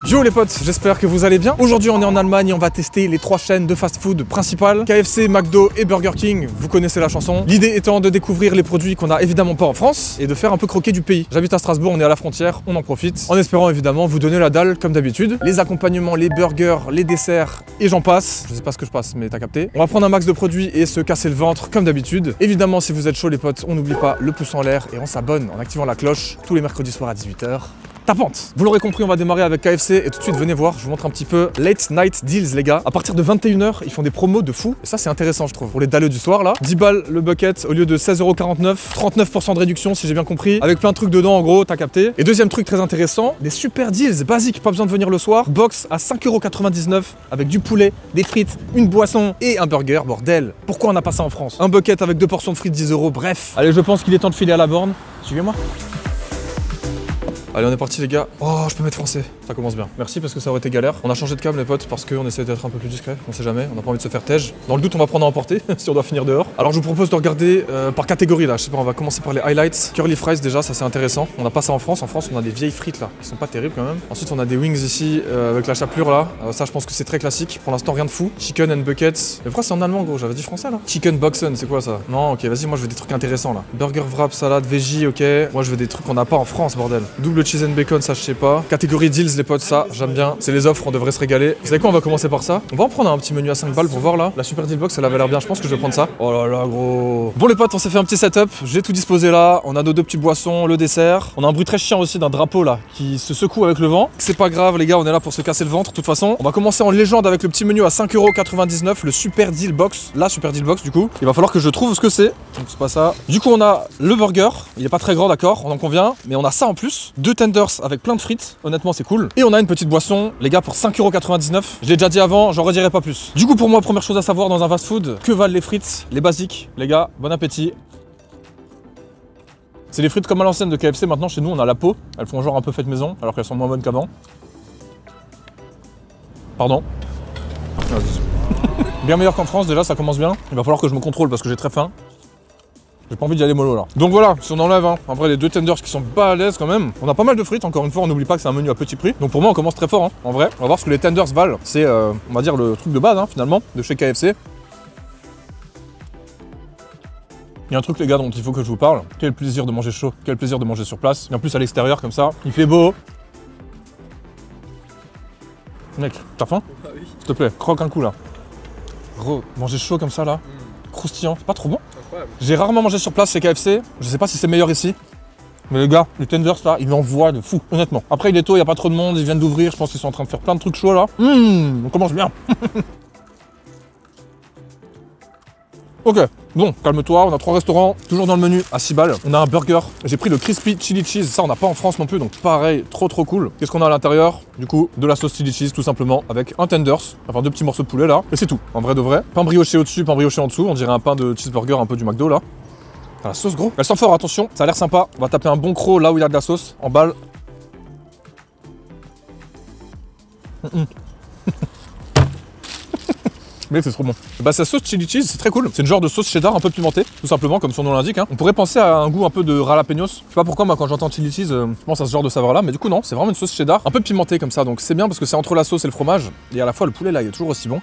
Yo les potes, j'espère que vous allez bien. Aujourd'hui on est en Allemagne et on va tester les 3 chaînes de fast-food principales, KFC, McDo et Burger King. Vous connaissez la chanson. L'idée étant de découvrir les produits qu'on a évidemment pas en France et de faire un peu croquer du pays. J'habite à Strasbourg, on est à la frontière, on en profite. En espérant évidemment vous donner la dalle comme d'habitude. Les accompagnements, les burgers, les desserts et j'en passe. Je sais pas ce que je passe mais t'as capté. On va prendre un max de produits et se casser le ventre comme d'habitude. Évidemment si vous êtes chaud les potes, on n'oublie pas le pouce en l'air et on s'abonne en activant la cloche tous les mercredis soirs à 18 h. Tapante. Vous l'aurez compris, on va démarrer avec KFC et tout de suite venez voir, je vous montre un petit peu Late Night Deals les gars. À partir de 21 h, ils font des promos de fou et ça c'est intéressant je trouve. Pour les dalleux du soir là, 10 balles le bucket au lieu de 16,49 €, 39% de réduction si j'ai bien compris, avec plein de trucs dedans en gros, t'as capté. Et deuxième truc très intéressant, des super deals basiques, pas besoin de venir le soir, box à 5,99 € avec du poulet, des frites, une boisson et un burger, bordel. Pourquoi on n'a pas ça en France? Un bucket avec 2 portions de frites 10 €, bref. Allez, je pense qu'il est temps de filer à la borne. Suivez-moi. Allez, on est parti les gars. Oh, je peux mettre français. Ça commence bien. Merci parce que ça aurait été galère. On a changé de câble les potes parce qu'on essaie d'être un peu plus discret. On sait jamais, on n'a pas envie de se faire tège. Dans le doute, on va prendre à emporter si on doit finir dehors. Alors je vous propose de regarder par catégorie là. Je sais pas, on va commencer par les highlights. Curly fries déjà, ça c'est intéressant. On n'a pas ça en France. En France, on a des vieilles frites là qui sont pas terribles quand même. Ensuite, on a des wings ici avec la chapelure là. Ça, je pense que c'est très classique. Pour l'instant, rien de fou. Chicken and buckets. Mais pourquoi c'est en allemand gros? J'avais dit français là. Chicken boxen, c'est quoi ça? Non, ok, vas-y, moi je veux des trucs intéressants là. Burger wrap, salade, veggie, ok. Moi je veux des trucs qu'on n'a pas en France, bordel. Double cheese and bacon, ça je sais pas. Catégorie deals les potes, ça j'aime bien. C'est les offres, on devrait se régaler. Vous savez quoi, on va commencer par ça. On va en prendre un petit menu à 5 balles pour voir là. La super deal box, elle avait l'air bien, je pense que je vais prendre ça. Oh là là gros. Bon les potes, on s'est fait un petit setup. J'ai tout disposé là. On a nos 2 petites boissons, le dessert. On a un bruit très chiant aussi d'un drapeau là qui se secoue avec le vent. C'est pas grave les gars, on est là pour se casser le ventre. De toute façon, on va commencer en légende avec le petit menu à 5,99 €, le super deal box. La super deal box du coup. Il va falloir que je trouve ce que c'est. Donc c'est pas ça. Du coup on a le burger. Il est pas très grand d'accord, on en convient. Mais on a ça en plus. 2 tenders avec plein de frites. Honnêtement c'est cool. Et on a une petite boisson, les gars, pour 5,99 €. Je l'ai déjà dit avant, j'en redirai pas plus. Du coup, pour moi, première chose à savoir dans un fast-food, que valent les frites, les basiques. Les gars, bon appétit. C'est les frites comme à l'ancienne de KFC. Maintenant, chez nous, on a la peau. Elles font genre un peu faites maison, alors qu'elles sont moins bonnes qu'avant. Pardon. Bien meilleur qu'en France, déjà, ça commence bien. Il va falloir que je me contrôle parce que j'ai très faim. J'ai pas envie d'y aller mollo là. Donc voilà, si on enlève, hein, après les 2 tenders qui sont balèzes quand même. On a pas mal de frites, encore une fois, on n'oublie pas que c'est un menu à petit prix. Donc pour moi, on commence très fort, hein. En vrai. On va voir ce que les tenders valent. C'est, on va dire, le truc de base, hein, finalement, de chez KFC. Il y a un truc les gars dont il faut que je vous parle. Quel plaisir de manger chaud, quel plaisir de manger sur place. Et en plus à l'extérieur comme ça, il fait beau. Mec, t'as faim? Bah oui. S'il te plaît, croque un coup là. Gros, manger chaud comme ça là, croustillant, c'est pas trop bon? J'ai rarement mangé sur place chez KFC, je sais pas si c'est meilleur ici. Mais les gars, les tenders là, ils l'envoient de fou, honnêtement. Après il est tôt, il n'y a pas trop de monde, ils viennent d'ouvrir, je pense qu'ils sont en train de faire plein de trucs chauds là. On commence bien. Ok, bon, calme-toi, on a 3 restaurants, toujours dans le menu à 6 balles. On a un burger, j'ai pris le crispy chili cheese, ça on n'a pas en France non plus, donc pareil, trop cool. Qu'est-ce qu'on a à l'intérieur? Du coup, de la sauce chili cheese tout simplement, avec un tenders, enfin 2 petits morceaux de poulet là, et c'est tout, en vrai de vrai. Pain brioché au-dessus, pain brioché en dessous, on dirait un pain de cheeseburger un peu du McDo là. Ah, la sauce gros, elle sent fort, attention, ça a l'air sympa. On va taper un bon croc là où il y a de la sauce, en balle. Mais c'est trop bon. Bah sa sauce chili cheese c'est très cool. C'est une genre de sauce cheddar un peu pimentée, tout simplement comme son nom l'indique. Hein. On pourrait penser à un goût un peu de jalapenos. Je sais pas pourquoi moi quand j'entends chili cheese, je pense à ce genre de saveur là, mais du coup non, c'est vraiment une sauce cheddar un peu pimentée comme ça. Donc c'est bien parce que c'est entre la sauce et le fromage. Et à la fois le poulet là il est toujours aussi bon.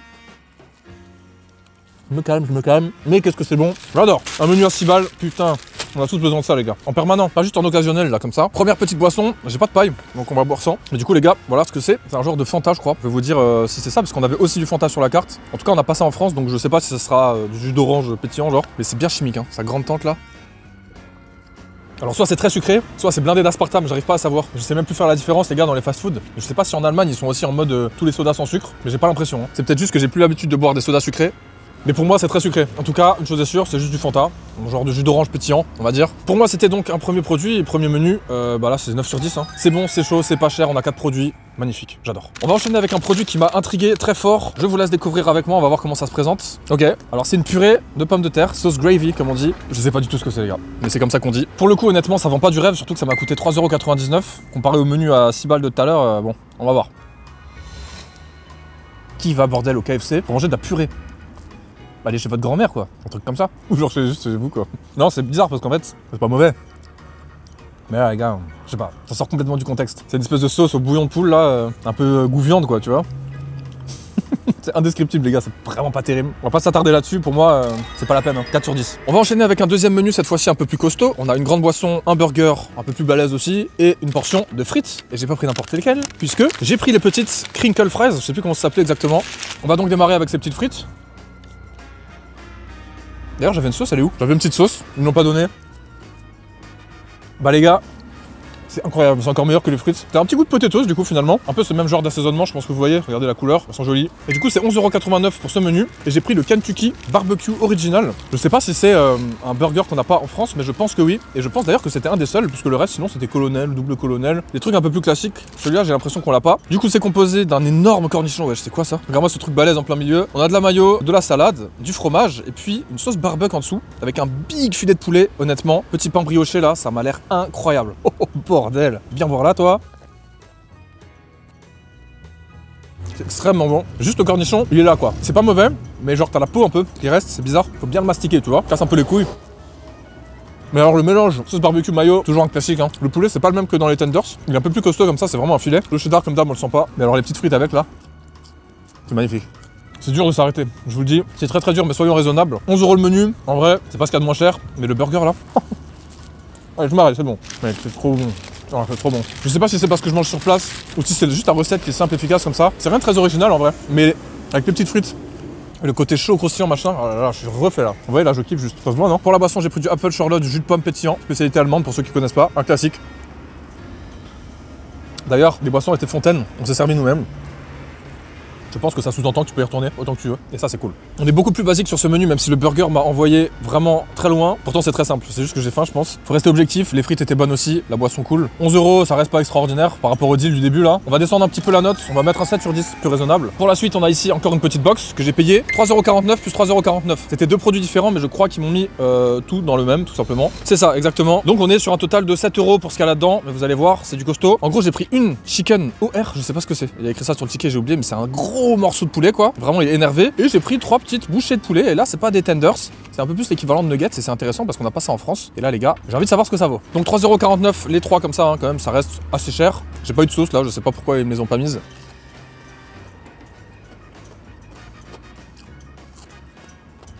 Je me calme. Mais qu'est-ce que c'est bon. J'adore. Un menu à 6 balles, putain. On a tous besoin de ça les gars, en permanent, pas juste en occasionnel là comme ça. Première petite boisson, j'ai pas de paille, donc on va boire sans. Mais du coup les gars, voilà ce que c'est. C'est un genre de Fanta je crois. Je vais vous dire si c'est ça, parce qu'on avait aussi du Fanta sur la carte. En tout cas on n'a pas ça en France, donc je sais pas si ça sera du jus d'orange pétillant genre. Mais c'est bien chimique hein, sa grande tente là. Alors soit c'est très sucré, soit c'est blindé d'aspartame, j'arrive pas à savoir. Je sais même plus faire la différence les gars dans les fast-food. Je sais pas si en Allemagne ils sont aussi en mode tous les sodas sans sucre, mais j'ai pas l'impression. Hein. C'est peut-être juste que j'ai plus l'habitude de boire des sodas sucrés. Mais pour moi c'est très sucré. En tout cas, une chose est sûre, c'est juste du Fanta, un genre de jus d'orange pétillant, on va dire. Pour moi c'était donc un premier produit et premier menu, bah là c'est 9 sur 10 hein. C'est bon, c'est chaud, c'est pas cher, on a 4 produits, magnifique, j'adore. On va enchaîner avec un produit qui m'a intrigué très fort. Je vous laisse découvrir avec moi, on va voir comment ça se présente. Ok, alors c'est une purée de pommes de terre, sauce gravy comme on dit. Je sais pas du tout ce que c'est les gars, mais c'est comme ça qu'on dit. Pour le coup honnêtement ça vend pas du rêve, surtout que ça m'a coûté 3,99 €. Comparé au menu à 6 balles de tout à l'heure, bon, on va voir. Qui va bordel au KFC pour manger de la purée? Allez chez votre grand-mère quoi, un truc comme ça. Ou genre juste chez vous quoi. Non c'est bizarre parce qu'en fait c'est pas mauvais. Mais là, les gars, je sais pas, ça sort complètement du contexte. C'est une espèce de sauce au bouillon de poule, là, un peu goût viande, quoi, tu vois. C'est indescriptible les gars, c'est vraiment pas terrible. On va pas s'attarder là-dessus, pour moi c'est pas la peine, hein. 4 sur 10. On va enchaîner avec un deuxième menu, cette fois-ci un peu plus costaud. On a une grande boisson, un burger un peu plus balèze aussi, et une portion de frites. Et j'ai pas pris n'importe lesquelles, puisque j'ai pris les petites crinkle fries, je sais plus comment ça s'appelait exactement. On va donc démarrer avec ces petites frites. D'ailleurs j'avais une sauce, elle est où? J'avais une petite sauce, ils me l'ont pas donnée. Bah les gars, c'est incroyable, c'est encore meilleur que les frites. T'as un petit goût de potatoes du coup finalement. Un peu ce même genre d'assaisonnement, je pense que vous voyez. Regardez la couleur, elles sont jolies. Et du coup c'est 11,89 € pour ce menu. Et j'ai pris le Kentucky Barbecue Original. Je sais pas si c'est un burger qu'on n'a pas en France, mais je pense que oui. Et je pense d'ailleurs que c'était un des seuls, puisque le reste sinon c'était colonel, double colonel. Des trucs un peu plus classiques. Celui-là j'ai l'impression qu'on l'a pas. Du coup c'est composé d'un énorme cornichon. Ouais, c'est quoi ça? Regarde-moi ce truc balèze en plein milieu. On a de la mayo, de la salade, du fromage, et puis une sauce barbecue en dessous, avec un big filet de poulet. Honnêtement, petit pain brioché là, ça m'a l'air incroyable. Oh bordel, bien voir là toi. C'est extrêmement bon. Juste le cornichon, il est là quoi. C'est pas mauvais, mais genre t'as la peau un peu qui reste, c'est bizarre. Faut bien le mastiquer, tu vois. Casse un peu les couilles. Mais alors le mélange, sauce barbecue mayo, toujours un classique hein. Le poulet c'est pas le même que dans les tenders. Il est un peu plus costaud comme ça, c'est vraiment un filet. Le cheddar comme d'hab on le sent pas. Mais alors les petites frites avec là, c'est magnifique. C'est dur de s'arrêter, je vous le dis. C'est très dur, mais soyons raisonnables. 11 € le menu, en vrai, c'est pas ce qu'il y a de moins cher. Mais le burger là. Allez, je m'arrête, c'est bon. Mec, c'est trop bon. Oh, c'est trop bon. Je sais pas si c'est parce que je mange sur place ou si c'est juste la recette qui est simple, efficace comme ça. C'est rien de très original en vrai, mais avec les petites frites et le côté chaud, croustillant, machin, oh là là, je suis refait là. Vous voyez là, je kiffe juste. Ça se voit, non? Pour la boisson, j'ai pris du Apple Charlotte, du jus de pomme pétillant, spécialité allemande pour ceux qui connaissent pas, un classique. D'ailleurs, les boissons étaient fontaines, on s'est servi nous-mêmes. Je pense que ça sous-entend que tu peux y retourner autant que tu veux, et ça c'est cool. On est beaucoup plus basique sur ce menu, même si le burger m'a envoyé vraiment très loin. Pourtant c'est très simple, c'est juste que j'ai faim je pense. Faut rester objectif, les frites étaient bonnes aussi, la boisson cool. 11 €, ça reste pas extraordinaire par rapport au deal du début là. On va descendre un petit peu la note, on va mettre un 7 sur 10, plus raisonnable. Pour la suite, on a ici encore une petite box que j'ai payé 3,49 € plus 3,49 €. C'était deux produits différents, mais je crois qu'ils m'ont mis tout dans le même, tout simplement. C'est ça, exactement. Donc on est sur un total de 7 € pour ce qu'il y a là-dedans, mais vous allez voir, c'est du costaud. En gros, j'ai pris une chicken OR, je sais pas ce que c'est. Il y a écrit ça sur le ticket, j'ai oublié, mais c'est un gros morceau de poulet quoi. Vraiment il est énervé. Et j'ai pris 3 petites bouchées de poulet. Et là c'est pas des tenders, c'est un peu plus l'équivalent de nuggets. Et c'est intéressant parce qu'on n'a pas ça en France. Et là les gars, j'ai envie de savoir ce que ça vaut. Donc 3,49 € les 3 comme ça hein, quand même, ça reste assez cher. J'ai pas eu de sauce là, je sais pas pourquoi ils me les ont pas mises.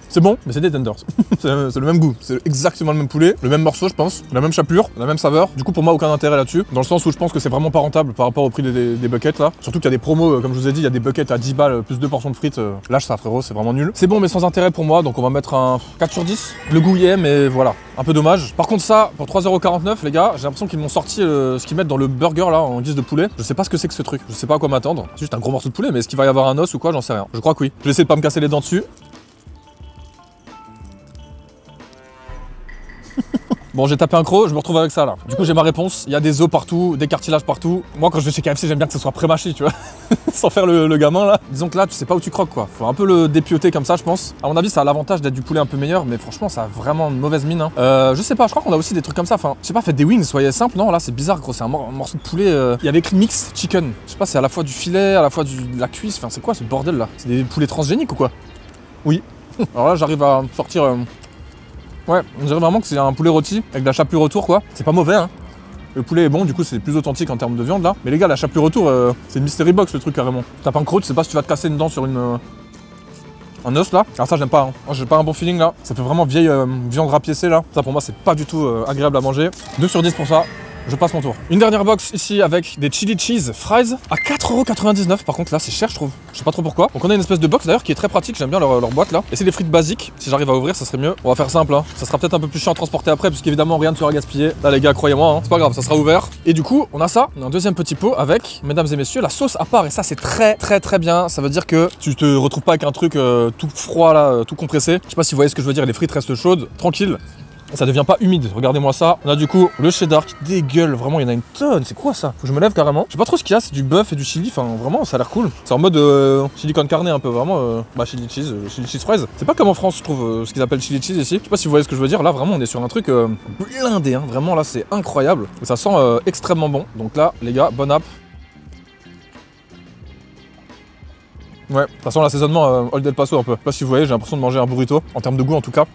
C'est bon, mais c'est des tenders. C'est le même goût, c'est exactement le même poulet, le même morceau je pense, la même chapelure, la même saveur. Du coup pour moi aucun intérêt là-dessus, dans le sens où je pense que c'est vraiment pas rentable par rapport au prix des buckets là. Surtout qu'il y a des promos, comme je vous ai dit, il y a des buckets à 10 balles plus 2 portions de frites. Lâche ça frérot, c'est vraiment nul. C'est bon mais sans intérêt pour moi, donc on va mettre un 4 sur 10. Le goût y est, mais voilà, un peu dommage. Par contre ça, pour 3,49 € les gars, j'ai l'impression qu'ils m'ont sorti ce qu'ils mettent dans le burger là en guise de poulet. Je sais pas ce que c'est que ce truc, je sais pas à quoi m'attendre. C'est juste un gros morceau de poulet, mais est-ce qu'il va y avoir un os ou quoi, j'en sais rien. Je crois que oui. Je vais essayer de pas me casser les dents dessus. Bon, j'ai tapé un croc, je me retrouve avec ça là. Du coup, j'ai ma réponse. Il y a des os partout, des cartilages partout. Moi, quand je vais chez KFC, j'aime bien que ce soit pré-mâché, tu vois. Sans faire le gamin là. Disons que là, tu sais pas où tu croques quoi. Faut un peu le dépioter comme ça, je pense. À mon avis, ça a l'avantage d'être du poulet un peu meilleur, mais franchement, ça a vraiment une mauvaise mine. Hein. Je sais pas, je crois qu'on a aussi des trucs comme ça. Enfin, je sais pas, faites des wings, soyez simple. Non, là, c'est bizarre, gros. C'est un morceau de poulet. Il y avait écrit mix chicken. Je sais pas, c'est à la fois du filet, à la fois de la cuisse. Enfin, c'est quoi ce bordel là? C'est des poulets transgéniques ou quoi? Oui. Alors là, j'arrive à sortir. Ouais, on dirait vraiment que c'est un poulet rôti avec de la chapelure autour quoi. C'est pas mauvais hein. Le poulet est bon, du coup c'est plus authentique en termes de viande là. Mais les gars, la chapelure autour, c'est une mystery box le truc carrément. T'as pas un croc, tu sais pas si tu vas te casser une dent sur un os là. Alors ça j'aime pas, hein. Moi, j'ai pas un bon feeling là. Ça fait vraiment vieille viande rapiécée là. Ça pour moi c'est pas du tout agréable à manger. 2 sur 10 pour ça. Je passe mon tour. Une dernière box ici avec des chili cheese fries à 4,99 €. Par contre là c'est cher je trouve. Je sais pas trop pourquoi. Donc on a une espèce de box d'ailleurs qui est très pratique. J'aime bien leur boîte là. Et c'est des frites basiques. Si j'arrive à ouvrir ça serait mieux. On va faire simple hein. Ça sera peut-être un peu plus chiant à transporter après puisqu'évidemment rien ne sera gaspillé. Là les gars croyez-moi hein. C'est pas grave, ça sera ouvert. Et du coup on a ça. On a un deuxième petit pot avec, mesdames et messieurs, la sauce à part. Et ça c'est très bien. Ça veut dire que tu te retrouves pas avec un truc tout froid là, tout compressé. Je sais pas si vous voyez ce que je veux dire. Les frites restent chaudes, tranquille. Ça devient pas humide, regardez-moi ça. On a du coup le cheddar qui dégueule, vraiment il y en a une tonne, c'est quoi ça? Faut que je me lève carrément. Je sais pas trop ce qu'il y a, c'est du bœuf et du chili, enfin vraiment ça a l'air cool. C'est en mode chili con carne un peu, vraiment chili cheese fries. C'est pas comme en France je trouve ce qu'ils appellent chili cheese ici. Je sais pas si vous voyez ce que je veux dire, là vraiment on est sur un truc blindé, hein. Vraiment là c'est incroyable. Et ça sent extrêmement bon. Donc là les gars, bon app. Ouais, de toute façon l'assaisonnement Old El Paso un peu. Je sais pas si vous voyez, j'ai l'impression de manger un burrito, en termes de goût en tout cas.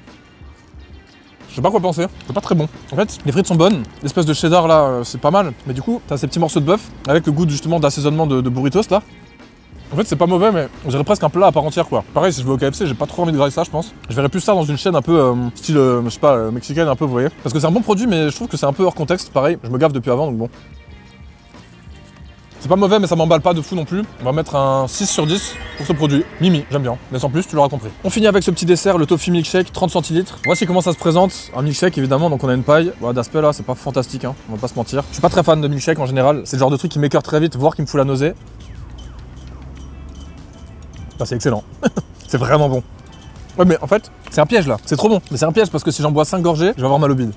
Je sais pas quoi penser, c'est pas très bon. En fait, les frites sont bonnes, l'espèce de cheddar là, c'est pas mal. Mais du coup, t'as ces petits morceaux de bœuf avec le goût justement d'assaisonnement de burritos là. En fait, c'est pas mauvais, mais on dirait presque un plat à part entière quoi. Pareil, si je vais au KFC, j'ai pas trop envie de grailler ça, je pense. Je verrais plus ça dans une chaîne un peu style, je sais pas, mexicaine un peu, vous voyez. Parce que c'est un bon produit, mais je trouve que c'est un peu hors contexte. Pareil, je me gaffe depuis avant, donc bon. C'est pas mauvais, mais ça m'emballe pas de fou non plus. On va mettre un 6 sur 10 pour ce produit. Mimi, j'aime bien. Mais sans plus, tu l'auras compris. On finit avec ce petit dessert, le toffee milkshake, 30 centilitres. Voici comment ça se présente. Un milkshake, évidemment, donc on a une paille. Voilà, d'aspect là, c'est pas fantastique, hein. On va pas se mentir. Je suis pas très fan de milkshake en général. C'est le genre de truc qui m'écœure très vite, voire qui me fout la nausée. Bah, c'est excellent. C'est vraiment bon. Ouais, mais en fait, c'est un piège là. C'est trop bon. Mais c'est un piège parce que si j'en bois 5 gorgées, je vais avoir mal au bide.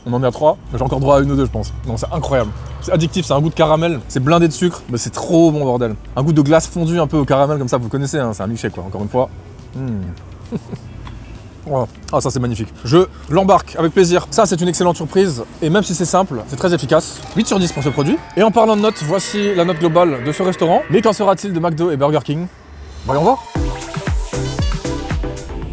On en est à 3, mais j'ai encore droit à une ou deux, je pense. Non, c'est incroyable. C'est addictif, c'est un goût de caramel, c'est blindé de sucre, mais c'est trop bon, bordel. Un goût de glace fondue un peu au caramel, comme ça, vous connaissez, hein, c'est un milkshake, quoi, encore une fois. Oh. Ah, ça, c'est magnifique. Je l'embarque avec plaisir. Ça, c'est une excellente surprise, et même si c'est simple, c'est très efficace. 8 sur 10 pour ce produit. Et en parlant de notes, voici la note globale de ce restaurant. Mais qu'en sera-t-il de McDo et Burger King? Voyons voir.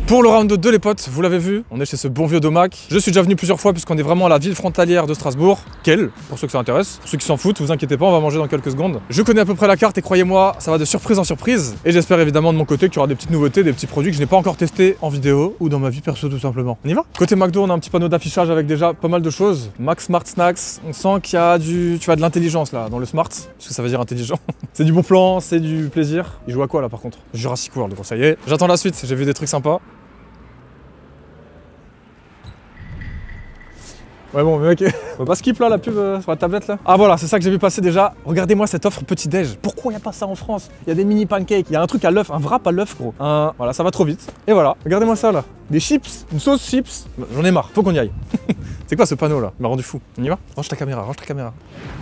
Pour le round 2 les potes, vous l'avez vu, on est chez ce bon vieux Domac. Je suis déjà venu plusieurs fois puisqu'on est vraiment à la ville frontalière de Strasbourg. Quelle, pour ceux que ça intéresse. Pour ceux qui s'en foutent, vous inquiétez pas, on va manger dans quelques secondes. Je connais à peu près la carte et croyez-moi, ça va de surprise en surprise. Et j'espère évidemment de mon côté qu'il y aura des petites nouveautés, des petits produits que je n'ai pas encore testés en vidéo ou dans ma vie perso tout simplement. On y va? Côté McDo, on a un petit panneau d'affichage avec déjà pas mal de choses. Mac Smart Snacks, on sent qu'il y a de l'intelligence là, dans le smart, parce que ça veut dire intelligent. C'est du bon plan, c'est du plaisir. Il joue à quoi là par contre? Jurassic World, donc ça y est. J'attends la suite, j'ai vu des trucs sympas. Ouais bon mais ok, on va pas skip là la pub sur la tablette là. Ah voilà, c'est ça que j'ai vu passer déjà. Regardez-moi cette offre petit déj. Pourquoi il n'y a pas ça en France? Il y a des mini pancakes, il y a un truc à l'œuf, un wrap à l'œuf gros. Voilà, ça va trop vite. Et voilà, regardez-moi ça là. Des chips, une sauce chips. J'en ai marre, faut qu'on y aille. C'est quoi ce panneau là? Il m'a rendu fou. On y va? Range ta caméra, range ta caméra.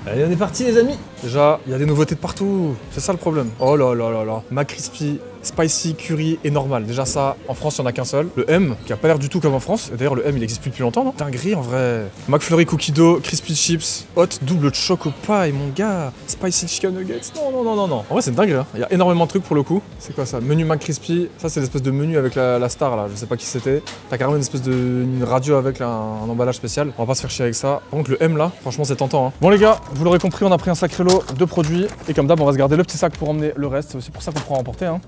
Allez, on est parti les amis. Déjà, il y a des nouveautés de partout. C'est ça le problème. Oh là là là là. McCrispy, spicy, curry et normal. Déjà ça, en France, il n'y en a qu'un seul. Le M, qui a pas l'air du tout comme en France. Et d'ailleurs, le M, il existe plus depuis longtemps, non? Dinguerie en vrai. McFlurry Cookie Dough, Crispy Chips, Hot Double Choco Pie, mon gars. Spicy Chicken Nuggets. Non, non, non, non, non. En vrai, c'est dingue là. Il y a énormément de trucs pour le coup. C'est quoi ça? Menu McCrispy. Ça, c'est l'espèce de menu avec la star là. Je sais pas qui c'était. T'as carrément une espèce de radio avec là, un emballage spécial. On va pas se faire chier avec ça. Par contre, le M là, franchement, c'est tentant. Hein. Bon, les gars, vous l'aurez compris, on a pris un sacré lot de produits. Et comme d'hab, on va se garder le petit sac pour emmener le reste. C'est aussi pour ça qu'on pourra emporter. Hein.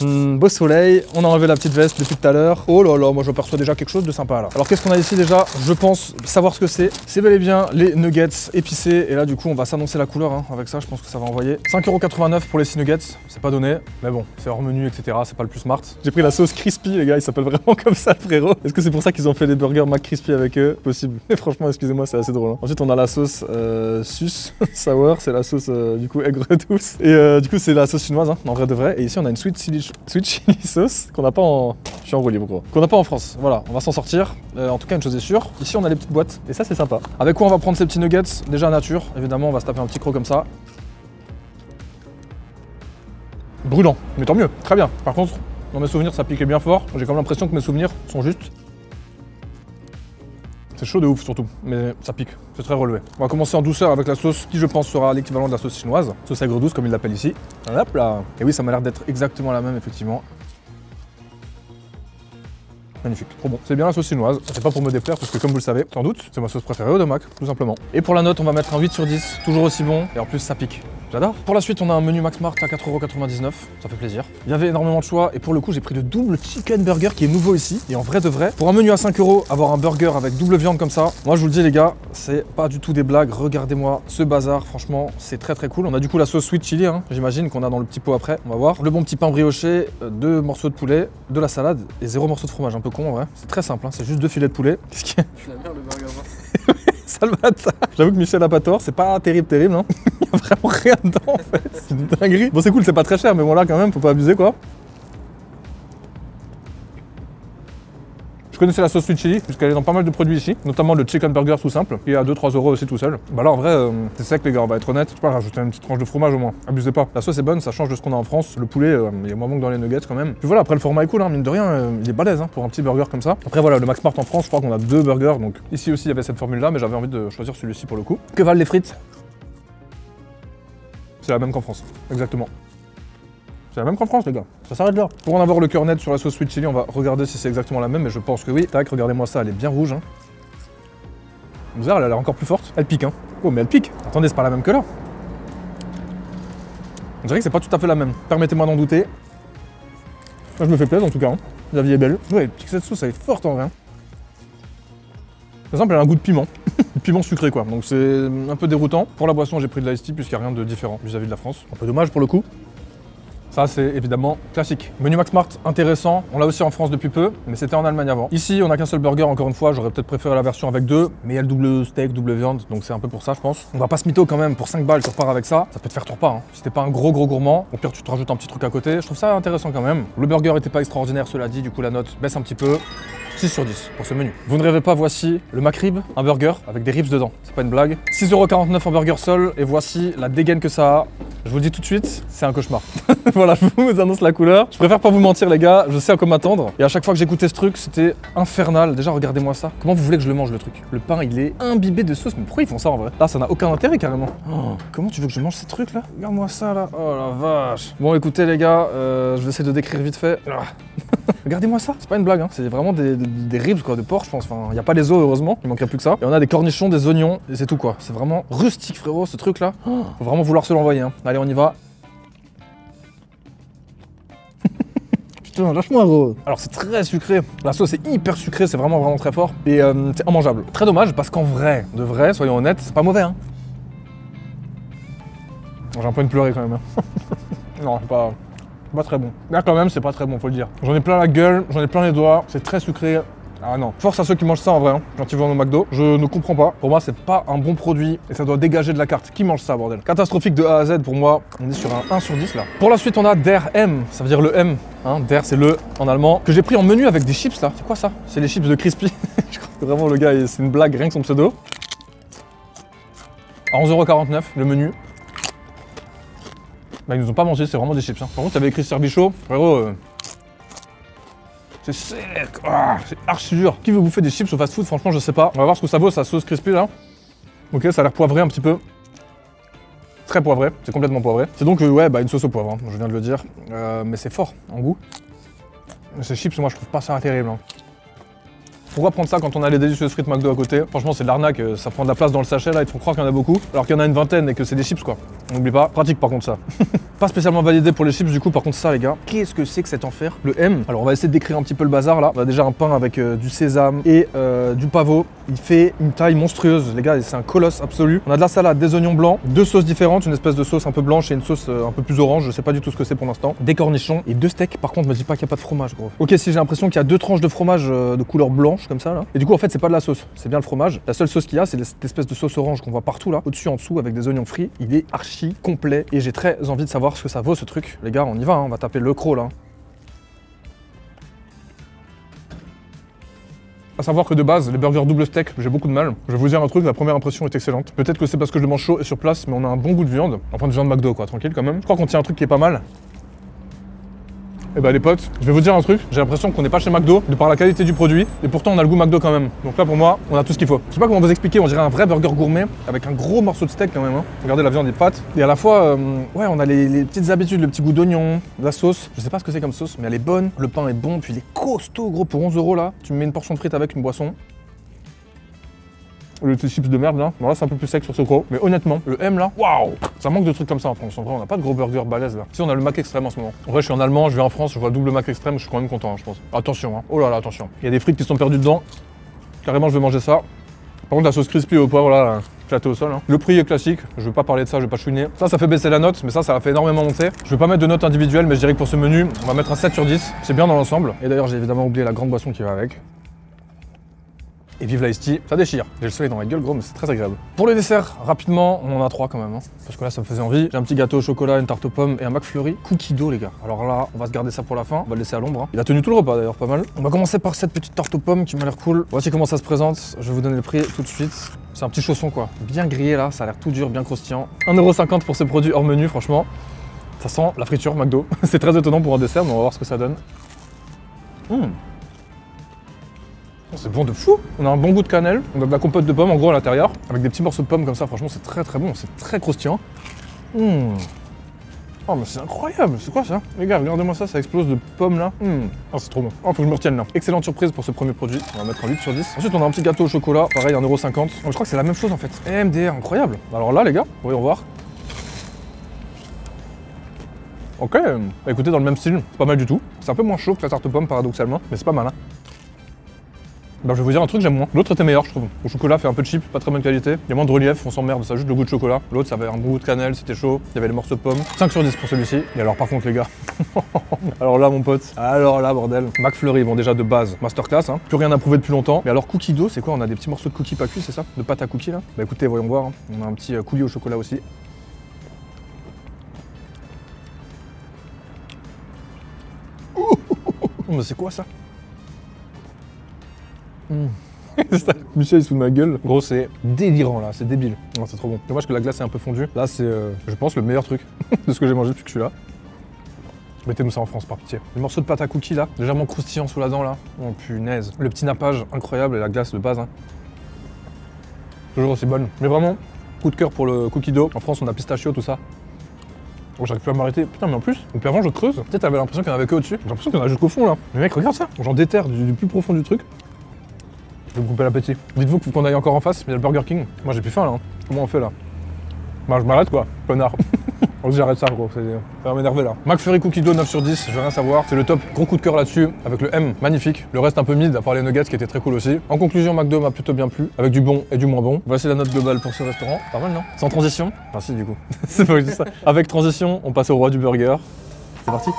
Beau soleil. On a enlevé la petite veste depuis tout à l'heure. Oh là là, moi je perçois déjà quelque chose de sympa là. Alors, qu'est-ce qu'on a ici déjà? Je pense savoir ce que c'est. C'est bel et bien les nuggets épicés. Et là, du coup, on va s'annoncer la couleur hein. Avec ça. Je pense que ça va envoyer 5,89 € pour les 6 nuggets. C'est pas donné. Mais bon, c'est hors menu, etc. C'est pas le plus smart. J'ai pris la sauce crispy, les gars. Il s'appelle vraiment comme ça, le frérot. Est-ce que c'est pour ça qu'ils ont fait les burgers McCrispy avec eux? Possible. Mais franchement, excusez-moi, c'est assez drôle. Hein. Ensuite, on a la sauce sus sour. C'est la sauce du coup aigre douce. Et du coup, c'est la sauce chinoise, hein, en vrai de vrai. Et ici, on a une sweet chili sauce qu'on n'a pas en. Je suis en roue libre, gros. Qu'on n'a pas en France. Voilà, on va s'en sortir. En tout cas, une chose est sûre. Ici, on a les petites boîtes. Et ça, c'est sympa. Avec quoi on va prendre ces petits nuggets? Déjà nature. Évidemment, on va se taper un petit croc comme ça. Brûlant. Mais tant mieux. Très bien. Par contre, dans mes souvenirs, ça piquait bien fort. J'ai quand même l'impression que mes souvenirs sont justes. C'est chaud de ouf surtout, mais ça pique, c'est très relevé. On va commencer en douceur avec la sauce qui je pense sera l'équivalent de la sauce chinoise. Sauce aigre douce comme ils l'appellent ici. Hop là. Et oui, ça m'a l'air d'être exactement la même effectivement. Magnifique, trop bon. C'est bien la sauce chinoise, c'est pas pour me déplaire parce que comme vous le savez, sans doute, c'est ma sauce préférée au Domac, tout simplement. Et pour la note, on va mettre un 8 sur 10, toujours aussi bon, et en plus ça pique. J'adore. Pour la suite, on a un menu Max Mart à 4,99 €, ça fait plaisir. Il y avait énormément de choix, et pour le coup, j'ai pris le double chicken burger qui est nouveau ici. Et en vrai de vrai, pour un menu à 5 €, avoir un burger avec double viande comme ça, moi je vous le dis les gars, c'est pas du tout des blagues, regardez-moi ce bazar, franchement, c'est très très cool. On a du coup la sauce sweet chili, hein, j'imagine qu'on a dans le petit pot après, on va voir. Le bon petit pain brioché, 2 morceaux de poulet, de la salade et 0 morceau de fromage, un peu con en vrai. C'est très simple, hein, c'est juste 2 filets de poulet. Qu'est-ce qu'il y a? Je la merde le burger. Sale bâtard. J'avoue que Michel a pas tort, c'est pas terrible, hein. Il y a vraiment rien dedans en fait. C'est une dinguerie. Bon c'est cool, c'est pas très cher, mais bon là quand même, faut pas abuser quoi. Je connaissais la sauce sweet chili, puisqu'elle est dans pas mal de produits ici, notamment le chicken burger tout simple, qui est à 2-3 € aussi tout seul. Bah là en vrai, c'est sec les gars, on va être honnête. Je sais pas, rajouter une petite tranche de fromage au moins. Abusez pas. La sauce est bonne, ça change de ce qu'on a en France. Le poulet, il y a moins bon que dans les nuggets quand même. Puis voilà, après le format est cool, hein, mine de rien, il est balèze hein, pour un petit burger comme ça. Après voilà, le Max Mart en France, je crois qu'on a 2 burgers, donc ici aussi il y avait cette formule là, mais j'avais envie de choisir celui-ci pour le coup. Que valent les frites? C'est la même qu'en France, exactement. C'est la même qu'en France, les gars. Ça s'arrête là. Pour en avoir le cœur net sur la sauce sweet chili, on va regarder si c'est exactement la même, mais je pense que oui. Tac, regardez-moi ça, elle est bien rouge. Hein. Vous verrez, elle a l'air encore plus forte. Elle pique, hein. Oh, mais elle pique. Attendez, c'est pas la même que là. On dirait que c'est pas tout à fait la même. Permettez-moi d'en douter. Moi, je me fais plaisir en tout cas. Hein. La vie est belle. Ouais, pique cette sauce, elle est forte en vrai. Par exemple, elle a un goût de piment. Piment sucré quoi. Donc c'est un peu déroutant. Pour la boisson, j'ai pris de l'iced tea puisqu'il n'y a rien de différent vis-à-vis de la France. Un peu dommage pour le coup. Ça, c'est évidemment classique. Menu Max Mart, intéressant. On l'a aussi en France depuis peu, mais c'était en Allemagne avant. Ici, on n'a qu'un seul burger, encore une fois. J'aurais peut-être préféré la version avec deux, mais il y a le double steak, double viande, donc c'est un peu pour ça, je pense. On va pas se mytho quand même. Pour 5 balles, tu repars avec ça. Ça peut te faire ton repas. Hein. Si t'es pas un gros gourmand, au pire, tu te rajoutes un petit truc à côté. Je trouve ça intéressant quand même. Le burger était pas extraordinaire, cela dit. Du coup, la note baisse un petit peu. 6 sur 10 pour ce menu. Vous ne rêvez pas, voici le McRib, un burger avec des ribs dedans. C'est pas une blague. 6,49 € en burger seul, et voici la dégaine que ça a. Je vous le dis tout de suite, c'est un cauchemar. Voilà, je vous annonce la couleur. Je préfère pas vous mentir les gars, je sais à quoi m'attendre. Et à chaque fois que j'écoutais ce truc, c'était infernal. Déjà, regardez-moi ça. Comment vous voulez que je le mange le truc? Le pain, il est imbibé de sauce. Mais pourquoi ils font ça en vrai? Là, ça n'a aucun intérêt carrément. Oh, comment tu veux que je mange ces trucs là? Regarde-moi ça là. Oh la vache. Bon, écoutez les gars, je vais essayer de décrire vite fait. Regardez-moi ça, c'est pas une blague, hein. C'est vraiment des ribs quoi, de porc je pense, enfin il n'y a pas les os heureusement, il manquerait plus que ça. Et on a des cornichons, des oignons, et c'est tout quoi. C'est vraiment rustique frérot ce truc là. Faut vraiment vouloir se l'envoyer hein. Allez on y va. Putain, lâche-moi gros. Alors c'est très sucré, la sauce est hyper sucrée, c'est vraiment très fort. Et c'est immangeable. Très dommage parce qu'en vrai, de vrai, soyons honnêtes, c'est pas mauvais hein. J'ai un peu de pleurer quand même hein. Non, c'est pas très bon. Là quand même c'est pas très bon faut le dire. J'en ai plein la gueule, j'en ai plein les doigts, c'est très sucré. Ah non, force à ceux qui mangent ça en vrai, hein, quand ils vont au McDo. Je ne comprends pas. Pour moi c'est pas un bon produit et ça doit dégager de la carte. Qui mange ça bordel? Catastrophique de A à Z pour moi, on est sur un 1 sur 10 là. Pour la suite on a Der M, ça veut dire le M. Hein, Der c'est le en allemand. Que j'ai pris en menu avec des chips là. C'est quoi ça? C'est les chips de Crispy. Je crois que vraiment le gars c'est une blague rien que son pseudo. À 11,49 € le menu. Bah, ils nous ont pas mangé, c'est vraiment des chips. Hein. Par contre, il y avait écrit Serbichaud. Frérot, c'est sec. Ah, c'est archi dur. Qui veut bouffer des chips au fast-food? Franchement, je sais pas. On va voir ce que ça vaut, sa sauce crispy là. Ok, ça a l'air poivré un petit peu. Très poivré, c'est complètement poivré. C'est donc ouais, bah, une sauce au poivre, hein, je viens de le dire. Mais c'est fort en goût. Ces chips, moi, je trouve pas ça terrible. Hein. Pourquoi prendre ça quand on a les délicieuses frites McDo à côté? Franchement, c'est de l'arnaque, ça prend de la place dans le sachet là, il faut croire qu'il y en a beaucoup, alors qu'il y en a une vingtaine et que c'est des chips quoi. N'oublie pas, pratique par contre ça. Pas spécialement validé pour les chips du coup, par contre ça les gars. Qu'est-ce que c'est que cet enfer? Le M. Alors on va essayer de décrire un petit peu le bazar là. On a déjà un pain avec du sésame et du pavot. Il fait une taille monstrueuse les gars, c'est un colosse absolu. On a de la salade, des oignons blancs, deux sauces différentes, une espèce de sauce un peu blanche et une sauce un peu plus orange, je sais pas du tout ce que c'est pour l'instant. Des cornichons et deux steaks, par contre me dis pas qu'il n'y a pas de fromage gros. Ok, si j'ai l'impression qu'il y a deux tranches de fromage de couleur blanche comme ça là. Et du coup en fait c'est pas de la sauce, c'est bien le fromage. La seule sauce qu'il y a c'est cette espèce de sauce orange qu'on voit partout là, au-dessus en dessous avec des oignons frits. Il est archi complet et j'ai très envie de savoir ce que ça vaut ce truc. Les gars on y va, hein, on va taper le croc là. À savoir que de base, les burgers double steak, j'ai beaucoup de mal. Je vais vous dire un truc, la première impression est excellente. Peut-être que c'est parce que je le mange chaud et sur place, mais on a un bon goût de viande. Enfin de viande McDo quoi, tranquille quand même. Je crois qu'on tient un truc qui est pas mal. Eh bah les potes, je vais vous dire un truc, j'ai l'impression qu'on n'est pas chez McDo de par la qualité du produit et pourtant on a le goût McDo quand même. Donc là pour moi, on a tout ce qu'il faut. Je sais pas comment vous expliquer, on dirait un vrai burger gourmet avec un gros morceau de steak quand même. Hein. Regardez la viande est pâte et à la fois, ouais on a les petites habitudes, le petit goût d'oignon, la sauce. Je sais pas ce que c'est comme sauce mais elle est bonne, le pain est bon, puis il est costaud gros pour 11 € là. Tu me mets une portion de frites avec une boisson. Le chips de merde là, bon là c'est un peu plus sec sur ce gros, mais honnêtement, le M là, waouh, ça manque de trucs comme ça en France. En vrai, on n'a pas de gros burger balèze là. Si on a le Mac Extrême en ce moment. En vrai, je suis en allemand, je vais en France, je vois le double Mac Extrême, je suis quand même content, hein, je pense. Attention, hein. Oh là là, attention. Il y a des frites qui sont perdues dedans. Carrément, je vais manger ça. Par contre, la sauce crispy au poivre là, éclatée au sol. Hein. Le prix est classique, je vais pas parler de ça, je vais pas chouiner. Ça fait baisser la note, mais ça a fait énormément monter. Je vais pas mettre de note individuelle, mais je dirais que pour ce menu, on va mettre un 7 sur 10. C'est bien dans l'ensemble. Et d'ailleurs, j'ai évidemment oublié la grande boisson qui va avec. Et vive l'iced tea, ça déchire. J'ai le soleil dans la gueule gros mais c'est très agréable. Pour les desserts, rapidement, on en a 3 quand même. Hein, parce que là ça me faisait envie. J'ai un petit gâteau au chocolat, une tarte aux pommes et un McFlurry. Cookie dough les gars. Alors là, on va se garder ça pour la fin. On va le laisser à l'ombre. Hein. Il a tenu tout le repas d'ailleurs, pas mal. On va commencer par cette petite tarte aux pommes qui m'a l'air cool. Voici comment ça se présente. Je vais vous donner le prix tout de suite. C'est un petit chausson quoi. Bien grillé là, ça a l'air tout dur, bien croustillant. 1,50 € pour ce produit hors menu franchement. Ça sent la friture McDo. C'est très étonnant pour un dessert mais on va voir ce que ça donne. C'est bon de fou. On a un bon goût de cannelle, on a de la compote de pommes en gros à l'intérieur, avec des petits morceaux de pommes comme ça, franchement c'est très bon, c'est très croustillant. Oh Oh mais c'est incroyable, c'est quoi ça? Les gars, regardez-moi ça, ça explose de pommes là. Oh c'est trop bon. Oh faut que je me retienne là. Excellente surprise pour ce premier produit. On va mettre un 8 sur 10. Ensuite on a un petit gâteau au chocolat, pareil 1,50 €. Oh, je crois que c'est la même chose en fait. MDR, incroyable. Alors là les gars, voyons voir. Ok, bah, écoutez, dans le même style, c'est pas mal du tout. C'est un peu moins chaud que la tarte aux pommes paradoxalement, mais c'est pas mal hein. Bah, je vais vous dire un truc, j'aime moins. L'autre était meilleur, je trouve. Le chocolat fait un peu cheap, pas très bonne qualité. Il y a moins de relief, on s'emmerde, ça a juste le goût de chocolat. L'autre, ça avait un goût de cannelle, c'était chaud. Il y avait les morceaux de pommes. 5 sur 10 pour celui-ci. Et alors, par contre, les gars. Alors là, mon pote. Alors là, bordel. McFlurry, bon, déjà de base, masterclass, hein. Plus rien à prouver depuis longtemps. Mais alors, cookie dough, c'est quoi? On a des petits morceaux de cookies pas cuits, c'est ça? De pâte à cookies là? Bah écoutez, voyons voir. Hein. On a un petit coulis au chocolat aussi. Mais c'est quoi ça? Michel il se fout de ma gueule. Gros c'est délirant là, c'est débile. Oh, c'est trop bon. Dommage que la glace est un peu fondue. Là c'est je pense le meilleur truc de ce que j'ai mangé depuis que je suis là. Mettez-nous ça en France par pitié. Les morceaux de pâte à cookies là, légèrement croustillants sous la dent là. Oh punaise. Le petit nappage incroyable et la glace de base hein. Toujours aussi bonne. Mais vraiment, coup de cœur pour le cookie dough. En France on a pistachio tout ça. Oh, j'arrive plus à m'arrêter. Putain, mais en plus, donc avant je creuse. Peut-être t'avais l'impression qu'il y en avait que au-dessus. J'ai l'impression qu'il y en a jusqu'au fond là. Mais mec, regarde ça. J'en déterre du plus profond du truc. Je vais me couper l'appétit. Dites-vous qu'on aille encore en face, il y a le Burger King. Moi j'ai plus faim là. Hein. Comment on fait là? Bah je m'arrête quoi, connard. On se j'arrête ça gros, ça va m'énerver là. McFlurry Cookie Dough 9 sur 10, je veux rien savoir. C'est le top, gros coup de cœur là-dessus, avec le M, magnifique. Le reste un peu mid, à part les nuggets qui étaient très cool aussi. En conclusion, McDo m'a plutôt bien plu, avec du bon et du moins bon. Voici la note globale pour ce restaurant. Pas mal non? Sans transition? Enfin si du coup, c'est pas juste ça. Avec transition, on passe au roi du burger. C'est parti.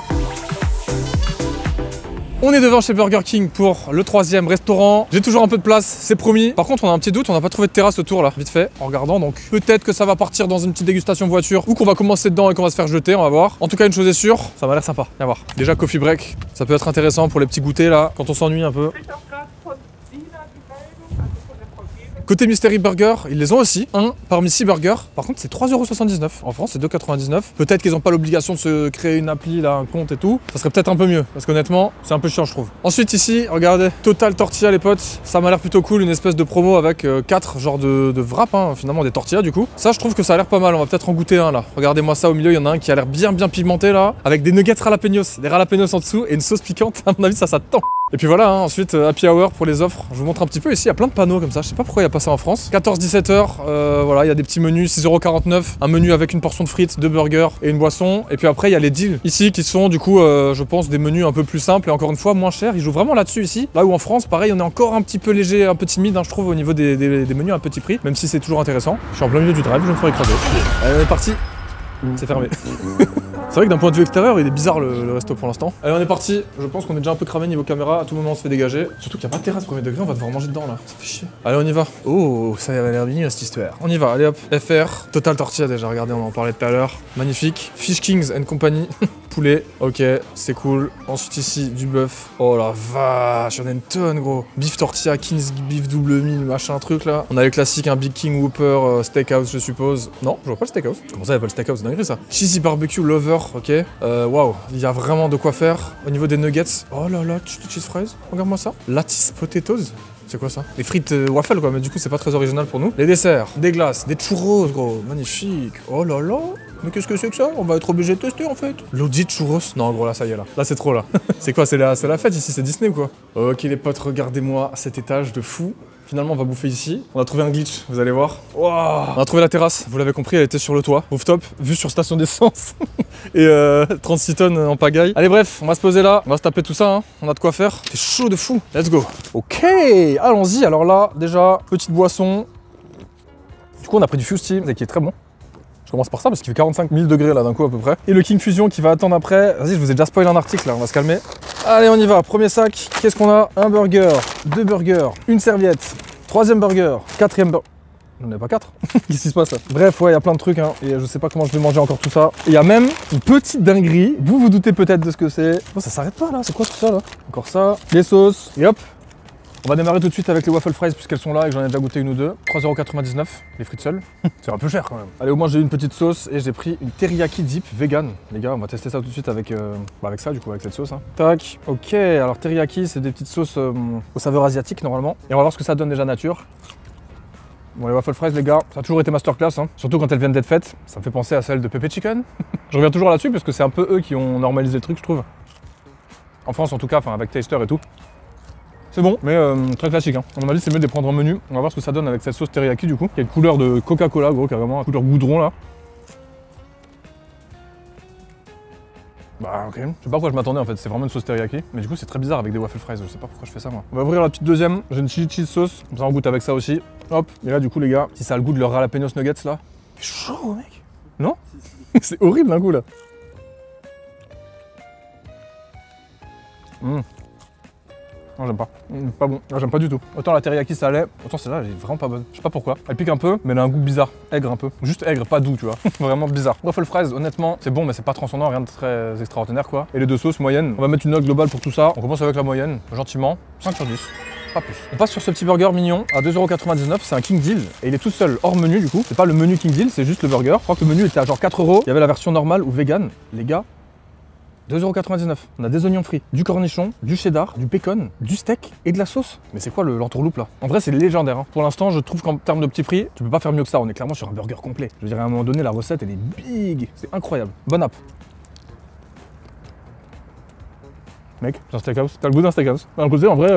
On est devant chez Burger King pour le 3e restaurant. J'ai toujours un peu de place, c'est promis. Par contre, on a un petit doute, on n'a pas trouvé de terrasse autour là, vite fait, en regardant. Donc peut-être que ça va partir dans une petite dégustation voiture ou qu'on va commencer dedans et qu'on va se faire jeter, on va voir. En tout cas, une chose est sûre, ça m'a l'air sympa. Viens voir. Déjà, coffee break, ça peut être intéressant pour les petits goûters là, quand on s'ennuie un peu. Côté Mystery Burger, ils les ont aussi, un parmi 6 burgers. Par contre, c'est 3,79 €. En France, c'est 2,99 €. Peut-être qu'ils n'ont pas l'obligation de se créer une appli, là, un compte et tout. Ça serait peut-être un peu mieux, parce qu'honnêtement, c'est un peu chiant, je trouve. Ensuite, ici, regardez, Total Tortilla, les potes. Ça m'a l'air plutôt cool, une espèce de promo avec 4 genres de wraps, hein, finalement, des tortillas, du coup. Ça, je trouve que ça a l'air pas mal. On va peut-être en goûter un, là. Regardez-moi ça au milieu, il y en a un qui a l'air bien pigmenté, là, avec des nuggets jalapenos, des jalapenos en dessous et une sauce piquante. À mon avis, ça tend. Et puis voilà, hein, ensuite Happy Hour pour les offres. Je vous montre un petit peu ici, il y a plein de panneaux comme ça. Je sais pas pourquoi il n'y a pas ça en France. 14-17 h, voilà, il y a des petits menus, 6,49 €. Un menu avec une portion de frites, 2 burgers et une boisson. Et puis après, il y a les deals ici qui sont du coup, je pense, des menus un peu plus simples et encore une fois moins chers. Ils jouent vraiment là-dessus ici. Là où en France, pareil, on est encore un petit peu léger, un peu timide, hein, je trouve, au niveau des menus à petit prix. Même si c'est toujours intéressant. Je suis en plein milieu du drive, je vais me faire écraser. Allez, on est parti. C'est fermé. C'est vrai que d'un point de vue extérieur, il est bizarre le resto pour l'instant. Allez, on est parti. Je pense qu'on est déjà un peu cramé niveau caméra. À tout moment, on se fait dégager. Surtout qu'il n'y a pas de terrasse premier degré, on va devoir manger dedans là. Ça fait chier. Allez, on y va. Oh, ça a l'air mignon cette histoire. On y va, allez hop. FR, Total Tortilla déjà, regardez, on en parlait tout à l'heure. Magnifique. Fish Kings and Company. Poulet, ok, c'est cool. Ensuite ici, du bœuf. Oh la vache, il y en a une tonne gros. Beef tortilla, King's beef double mille, machin truc là. On a les classiques, un Big King Whopper, Steakhouse je suppose. Non, je vois pas le Steakhouse. Comment ça, il n'y a pas le Steakhouse, c'est dinguerie ça. Cheesy barbecue lover, ok. Waouh, il y a vraiment de quoi faire. Au niveau des nuggets, oh là là, cheese fries, regarde-moi ça. Lattice potatoes. C'est quoi ça? Des frites waffles quoi, mais du coup c'est pas très original pour nous. Les desserts, des glaces, des churros gros, magnifique. Oh là là. Mais qu'est-ce que c'est que ça? On va être obligé de tester en fait. L'audit churros. Non gros là ça y est là. Là c'est trop là. C'est quoi? C'est la fête ici, c'est Disney ou quoi? Ok les potes, regardez-moi cet étage de fou. Finalement on va bouffer ici. On a trouvé un glitch, vous allez voir. Wow. On a trouvé la terrasse, vous l'avez compris, elle était sur le toit. Rooftop, vue sur station d'essence. Et 36 tonnes en pagaille. Allez bref, on va se poser là, on va se taper tout ça, hein. On a de quoi faire. C'est chaud de fou. Let's go. Ok, allons-y. Alors là, déjà, petite boisson. Du coup on a pris du Fusty, qui est très bon. Je commence par ça parce qu'il fait 45 000 degrés là d'un coup à peu près. Et le King Fusion qui va attendre après. Vas-y, je vous ai déjà spoilé un article là, on va se calmer. Allez, on y va. Premier sac. Qu'est-ce qu'on a? Un burger, 2 burgers, une serviette, 3e burger, 4e burger. On n'est pas 4. Qu'est-ce qui se passe là? Bref, ouais, il y a plein de trucs hein. Et je sais pas comment je vais manger encore tout ça. Et il y a même une petite dinguerie. Vous vous doutez peut-être de ce que c'est. Oh, ça s'arrête pas là. C'est quoi tout ça là? Encore ça. Les sauces. Et hop. On va démarrer tout de suite avec les waffle fries puisqu'elles sont là et que j'en ai déjà goûté une ou deux. 3,99 €, les frites seules. C'est un peu cher quand même. Allez, au moins j'ai eu une petite sauce et j'ai pris une teriyaki dip vegan. Les gars, on va tester ça tout de suite avec, avec ça du coup, avec cette sauce. Hein. Tac. Ok, alors teriyaki, c'est des petites sauces aux saveurs asiatiques normalement. Et on va voir ce que ça donne déjà nature. Bon, les waffle fries, les gars, ça a toujours été masterclass, hein. Surtout quand elles viennent d'être faites. Ça me fait penser à celle de Pepe Chicken. Je reviens toujours là-dessus parce que c'est un peu eux qui ont normalisé le truc, je trouve. En France, en tout cas, enfin avec Taster et tout. C'est bon, mais très classique. Hein. À mon avis, c'est mieux de les prendre en menu. On va voir ce que ça donne avec cette sauce teriyaki, du coup. Qui a une couleur de Coca-Cola, gros, carrément, une couleur goudron, là. Bah ok, je sais pas pourquoi je m'attendais en fait, c'est vraiment une sauce teriyaki. Mais du coup c'est très bizarre avec des waffle fries, je sais pas pourquoi je fais ça moi. On va ouvrir la petite deuxième, j'ai une chili cheese sauce, comme ça on goûte avec ça aussi. Hop, et là du coup les gars, si ça a le goût de leur jalapenos nuggets là, c'est chaud mec. Non? C'est horrible un goût là. Non j'aime pas, pas bon, j'aime pas du tout. Autant la teriyaki ça allait, autant celle-là elle est vraiment pas bonne. Je sais pas pourquoi, elle pique un peu, mais elle a un goût bizarre, aigre un peu. Juste aigre, pas doux tu vois, vraiment bizarre. Waffle fries honnêtement, c'est bon mais c'est pas transcendant, rien de très extraordinaire quoi. Et les deux sauces moyennes, on va mettre une note globale pour tout ça. On commence avec la moyenne, gentiment, 5 sur 10. Pas plus. On passe sur ce petit burger mignon à 2,99€, c'est un King Deal et il est tout seul hors menu du coup. C'est pas le menu King Deal, c'est juste le burger. Je crois que le menu était à genre 4€. Il y avait la version normale ou vegan. Les gars, 2,99€. On a des oignons frits, du cornichon, du cheddar, du bacon, du steak et de la sauce. Mais c'est quoi l'entourloupe là? En vrai, c'est légendaire. Hein. Pour l'instant, je trouve qu'en termes de petit prix, tu peux pas faire mieux que ça. On est clairement sur un burger complet. Je dirais à un moment donné, la recette elle est big. C'est incroyable. Bonne app. Mec, c'est un steakhouse. T'as le goût d'un steakhouse. D'un côté, en vrai,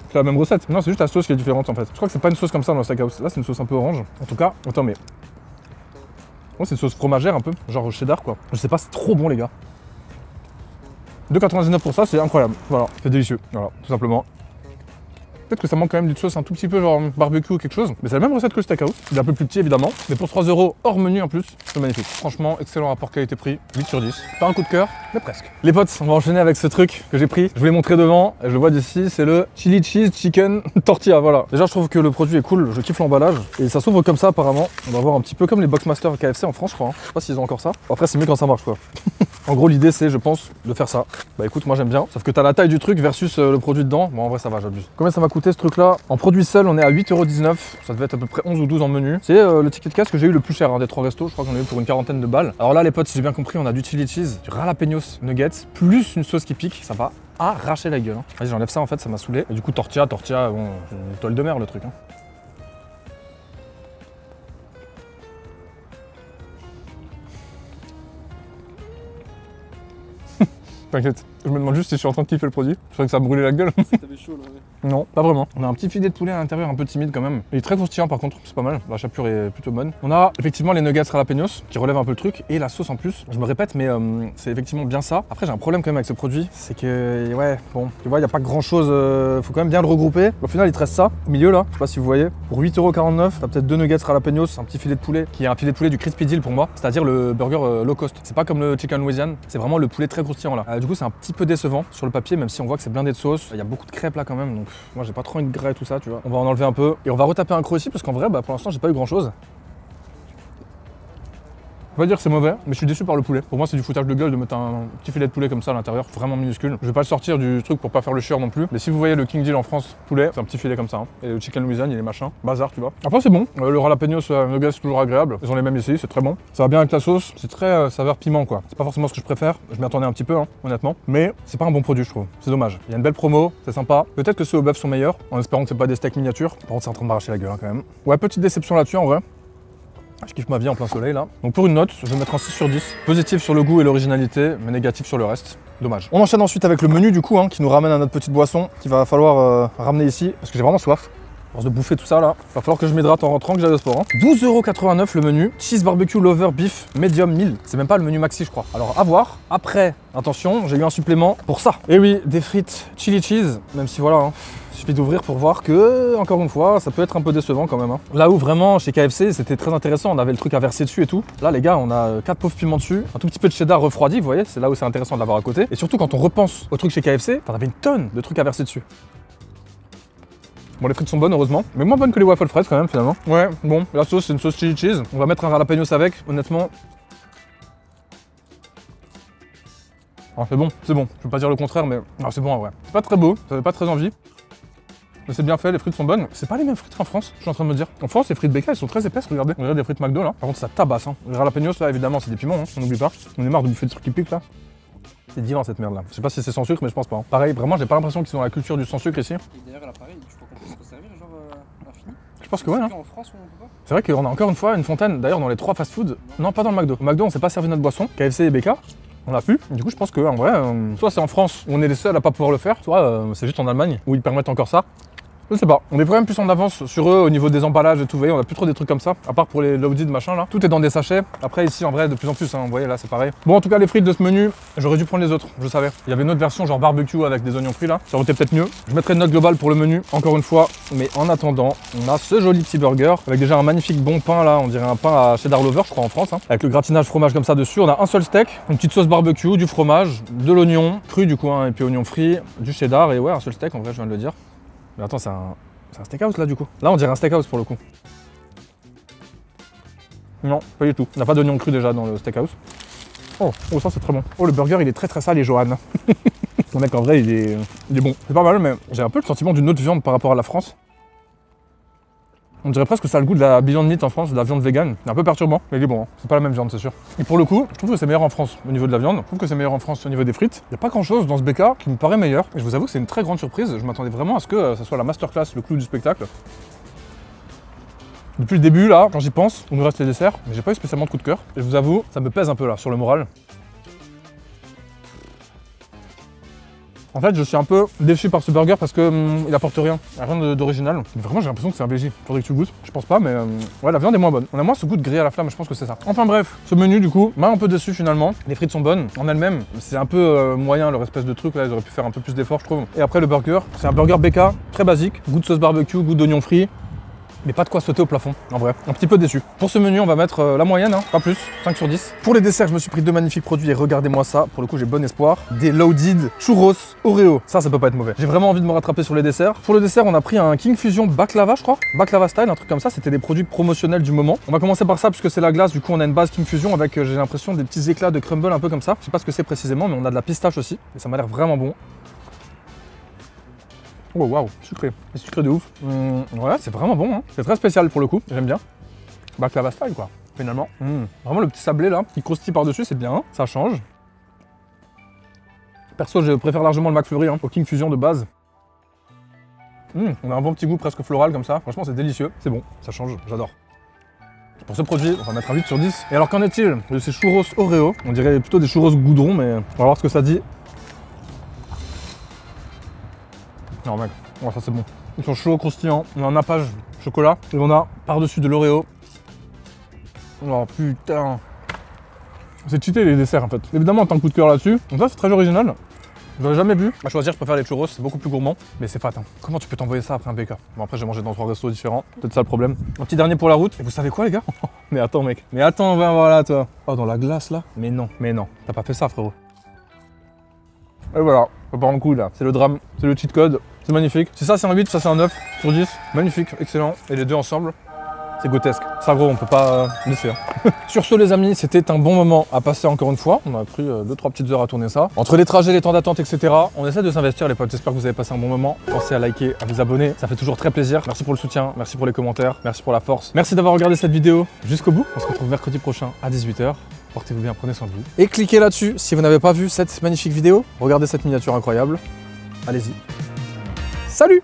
c'est la même recette. Non, c'est juste la sauce qui est différente en fait. Je crois que c'est pas une sauce comme ça dans le steakhouse. Là, c'est une sauce un peu orange. En tout cas, attends, mais. Oh, c'est une sauce fromagère un peu, genre cheddar quoi. Je sais pas, c'est trop bon les gars. 2,99€ pour ça, c'est incroyable. Voilà, c'est délicieux. Voilà, tout simplement. Peut-être que ça manque quand même d'une sauce un tout petit peu genre barbecue ou quelque chose. Mais c'est la même recette que le steakhouse. Il est un peu plus petit évidemment. Mais pour 3€ hors menu en plus, c'est magnifique. Franchement, excellent rapport qualité-prix. 8 sur 10. Pas un coup de cœur, mais presque. Les potes, on va enchaîner avec ce truc que j'ai pris. Je vous l'ai montré devant. Je le vois d'ici. C'est le chili cheese chicken tortilla. Voilà. Déjà, je trouve que le produit est cool. Je kiffe l'emballage. Et ça s'ouvre comme ça apparemment. On va voir un petit peu comme les Boxmaster KFC en France, je crois. Hein. Je sais pas s'ils ont encore ça. Après, c'est mieux quand ça marche quoi. En gros, l'idée c'est, je pense, de faire ça. Bah écoute, moi j'aime bien. Sauf que t'as la taille du truc versus le produit dedans. Bon, en vrai, ça va, j'abuse. Combien ça m'a coûté ce truc-là? En produit seul, on est à 8,19€. Ça devait être à peu près 11 ou 12 en menu. C'est le ticket de caisse que j'ai eu le plus cher hein, des 3 restos. Je crois que j'en ai eu pour une quarantaine de balles. Alors là, les potes, si j'ai bien compris, on a du chili cheese, du jalapenos nuggets, plus une sauce qui pique. Ça va arracher la gueule. Hein. Vas-y, j'enlève ça en fait, ça m'a saoulé. Et du coup, tortilla, bon, une toile de mer le truc. Hein. T'inquiète, je me demande juste si je suis en train de kiffer le produit. Je crois que ça a brûlé la gueule. T'avais chaud là, ouais. Non, pas vraiment. On a un petit filet de poulet à l'intérieur, un peu timide quand même. Il est très croustillant par contre, c'est pas mal. La chapelure est plutôt bonne. On a effectivement les nuggets jalapenos qui relèvent un peu le truc et la sauce en plus. Je me répète, mais c'est effectivement bien ça. Après, j'ai un problème quand même avec ce produit, c'est que ouais, bon, tu vois, il n'y a pas grand chose. Faut quand même bien le regrouper. Au final, il te reste ça au milieu là. Je sais pas si vous voyez. Pour 8,49€, t'as peut-être 2 nuggets jalapenos, un petit filet de poulet qui est un filet de poulet du Crispy Deal pour moi, c'est-à-dire le burger low cost. C'est pas comme le chicken Louisiane, c'est vraiment le poulet très croustillant là. Du coup, c'est un petit peu décevant sur le papier, même si on voit que c'est blindé de sauce. Il y a beaucoup de crêpes là quand même, donc moi j'ai pas trop envie de gras et tout ça, tu vois. On va en enlever un peu et on va retaper un croc ici parce qu'en vrai, bah, pour l'instant, j'ai pas eu grand chose. On va dire que c'est mauvais, mais je suis déçu par le poulet. Pour moi, c'est du foutage de gueule de mettre un petit filet de poulet comme ça à l'intérieur, vraiment minuscule. Je vais pas le sortir du truc pour pas faire le chieur non plus. Mais si vous voyez le King Deal en France, poulet, c'est un petit filet comme ça. Hein. Et le chicken Louisiane, il est machin, bazar, tu vois. Après, c'est bon. Le jalapenos nuggets, c'est toujours agréable. Ils ont les mêmes ici, c'est très bon. Ça va bien avec la sauce. C'est très saveur piment, quoi. C'est pas forcément ce que je préfère. Je m'y attendais un petit peu, hein, honnêtement. Mais c'est pas un bon produit, je trouve. C'est dommage. Il y a une belle promo, c'est sympa. Peut-être que ceux au bœuf sont meilleurs, en espérant que c'est pas des steaks miniatures. Par contre, c'est en train de m'arracher la gueule, hein, quand même. Ouais, petite déception là-dessus, en vrai. Je kiffe ma vie en plein soleil là. Donc pour une note, je vais mettre un 6 sur 10. Positif sur le goût et l'originalité, mais négatif sur le reste. Dommage. On enchaîne ensuite avec le menu du coup, hein, qui nous ramène à notre petite boisson, qu'il va falloir ramener ici, parce que j'ai vraiment soif. À force de bouffer tout ça là, va falloir que je m'hydrate en rentrant, que j'aille au sport. Hein. 12,89€ le menu, cheese barbecue lover beef medium meal. C'est même pas le menu maxi je crois. Alors à voir. Après, attention, j'ai eu un supplément pour ça. Et oui, des frites chili cheese, même si voilà. Hein. Il suffit d'ouvrir pour voir que, encore une fois, ça peut être un peu décevant quand même. Hein. Là où vraiment, chez KFC, c'était très intéressant, on avait le truc à verser dessus et tout. Là, les gars, on a 4 pauvres piments dessus, un tout petit peu de cheddar refroidi, vous voyez, c'est là où c'est intéressant de l'avoir à côté. Et surtout, quand on repense au truc chez KFC, t'en avais une tonne de trucs à verser dessus. Bon, les frites sont bonnes, heureusement, mais moins bonnes que les waffle fries quand même, finalement. Ouais, bon, la sauce, c'est une sauce chili cheese. On va mettre un jalapenos avec, honnêtement. Ah, c'est bon, je peux pas dire le contraire, mais c'est bon en vrai. C'est pas très beau, ça fait pas très envie. Mais c'est bien fait, les frites sont bonnes. C'est pas les mêmes frites qu'en France, je suis en train de me dire. En France, les frites BK, elles sont très épaisses, regardez. On dirait des frites McDo là. Par contre, ça tabasse. Hein. Les jalapenos là, évidemment, c'est des piments, hein, on n'oublie pas. On est marre de bouffer des trucs qui piquent là. C'est divin cette merde là. Je sais pas si c'est sans sucre, mais je pense pas. Hein. Pareil, vraiment, j'ai pas l'impression qu'ils ont la culture du sans sucre ici. Et d'ailleurs, l'appareil, tu crois qu'on peut se resservir genre infini? Je pense que ouais. Hein. En France, on peut pas. C'est vrai qu'on a encore une fois une fontaine, d'ailleurs dans les 3 fast-food. Non, pas dans le McDo. Au McDo, on s'est pas servi notre boisson. KFC et BK, on a pu. Du coup, je pense que en vrai, soit c'est en France où on est les seuls à pas pouvoir le faire, soit c'est juste en Allemagne où ils permettent encore ça. Je sais pas, on est vraiment plus en avance sur eux au niveau des emballages et tout, vous voyez, on a plus trop des trucs comme ça, à part pour les loaded machin là. Tout est dans des sachets. Après ici en vrai de plus en plus, hein, vous voyez là c'est pareil. Bon en tout cas les frites de ce menu, j'aurais dû prendre les autres, je savais. Il y avait une autre version genre barbecue avec des oignons frits là, ça aurait été peut-être mieux. Je mettrai une note globale pour le menu, encore une fois, mais en attendant, on a ce joli petit burger avec déjà un magnifique bon pain là, on dirait un pain à cheddar lover je crois en France, hein, avec le gratinage fromage comme ça dessus. On a un seul steak, une petite sauce barbecue, du fromage, de l'oignon cru du coup, hein, et puis oignon frit, du cheddar et ouais un seul steak en vrai je viens de le dire. Mais attends c'est un steakhouse là du coup. Là on dirait un steakhouse pour le coup. Non, pas du tout. On n'a pas d'oignon cru déjà dans le steakhouse. Oh, ça c'est très bon. Oh le burger il est très très sale et Johan. Mon mec en vrai il est bon. C'est pas mal mais j'ai un peu le sentiment d'une autre viande par rapport à la France. On dirait presque que ça a le goût de la Beyond Meat en France, de la viande vegan. C'est un peu perturbant, mais il est bon, hein. C'est pas la même viande, c'est sûr. Et pour le coup, je trouve que c'est meilleur en France au niveau de la viande. Je trouve que c'est meilleur en France au niveau des frites. Il n'y a pas grand chose dans ce BK qui me paraît meilleur. Et je vous avoue que c'est une très grande surprise. Je m'attendais vraiment à ce que ça soit la masterclass, le clou du spectacle. Depuis le début, là, quand j'y pense, il nous reste les desserts, mais j'ai pas eu spécialement de coup de cœur. Et je vous avoue, ça me pèse un peu là, sur le moral. En fait, je suis un peu déçu par ce burger parce que il apporte rien d'original. Mais vraiment, j'ai l'impression que c'est un BJ. Faudrait que tu goûtes. Je pense pas, mais ouais, la viande est moins bonne. On a moins ce goût de grillé à la flamme, je pense que c'est ça. Enfin bref, ce menu du coup m'a un peu déçu finalement. Les frites sont bonnes en elles-mêmes. C'est un peu moyen leur espèce de truc là. Ils auraient pu faire un peu plus d'efforts, je trouve. Et après le burger, c'est un burger BK très basique. Goût de sauce barbecue, goût d'oignon frit. Mais pas de quoi sauter au plafond, en vrai. Un petit peu déçu. Pour ce menu, on va mettre la moyenne, hein, pas plus, 5 sur 10. Pour les desserts, je me suis pris 2 magnifiques produits et regardez-moi ça. Pour le coup, j'ai bon espoir. Des loaded churros Oreo. Ça peut pas être mauvais. J'ai vraiment envie de me rattraper sur les desserts. Pour le dessert, on a pris un King Fusion baklava, je crois. Baklava style, un truc comme ça. C'était des produits promotionnels du moment. On va commencer par ça puisque c'est la glace. Du coup, on a une base King Fusion avec, j'ai l'impression, des petits éclats de crumble un peu comme ça. Je sais pas ce que c'est précisément, mais on a de la pistache aussi. Et ça m'a l'air vraiment bon. Oh waouh, sucré. C'est sucré de ouf. Ouais, c'est vraiment bon. Hein. C'est très spécial pour le coup. J'aime bien. Baklava style quoi, finalement. Vraiment le petit sablé là, qui croustille par-dessus, c'est bien. Ça change. Perso, je préfère largement le McFlurry hein, au King Fusion de base. On a un bon petit goût presque floral comme ça. Franchement, c'est délicieux. C'est bon, ça change, j'adore. Pour ce produit, on va mettre un 8 sur 10. Et alors, qu'en est-il de ces churros Oreo? On dirait plutôt des churros goudron, mais on va voir ce que ça dit. Non mec, ouais, ça c'est bon. Ils sont chauds, croustillants, on a un nappage chocolat et on a par-dessus de l'Oreo. Oh putain. C'est cheaté les desserts en fait. Évidemment, t'as un coup de cœur là-dessus. Donc ça c'est très original. J'aurais jamais vu. À choisir, je préfère les churros, c'est beaucoup plus gourmand. Mais c'est fat. Hein. Comment tu peux t'envoyer ça après un BK? Bon après j'ai mangé dans 3 restos différents. Peut-être ça le problème. Un petit dernier pour la route. Et vous savez quoi les gars? Mais attends mec. Mais attends, va voir là toi. Oh dans la glace là? Mais non. T'as pas fait ça frérot. Et voilà, ça part en couille là. C'est le drame, c'est le cheat code. C'est magnifique. Si ça c'est un 8, ça c'est un 9 sur 10. Magnifique, excellent. Et les deux ensemble, c'est grotesque. Ça gros, on peut pas laisser. Hein. Sur ce les amis, c'était un bon moment à passer encore une fois. On a pris 2-3 petites heures à tourner ça. Entre les trajets, les temps d'attente, etc. On essaie de s'investir les potes. J'espère que vous avez passé un bon moment. Pensez à liker, à vous abonner. Ça fait toujours très plaisir. Merci pour le soutien, merci pour les commentaires, merci pour la force. Merci d'avoir regardé cette vidéo jusqu'au bout. On se retrouve mercredi prochain à 18 h. Portez-vous bien, prenez soin de vous. Et cliquez là-dessus si vous n'avez pas vu cette magnifique vidéo. Regardez cette miniature incroyable. Allez-y. Salut!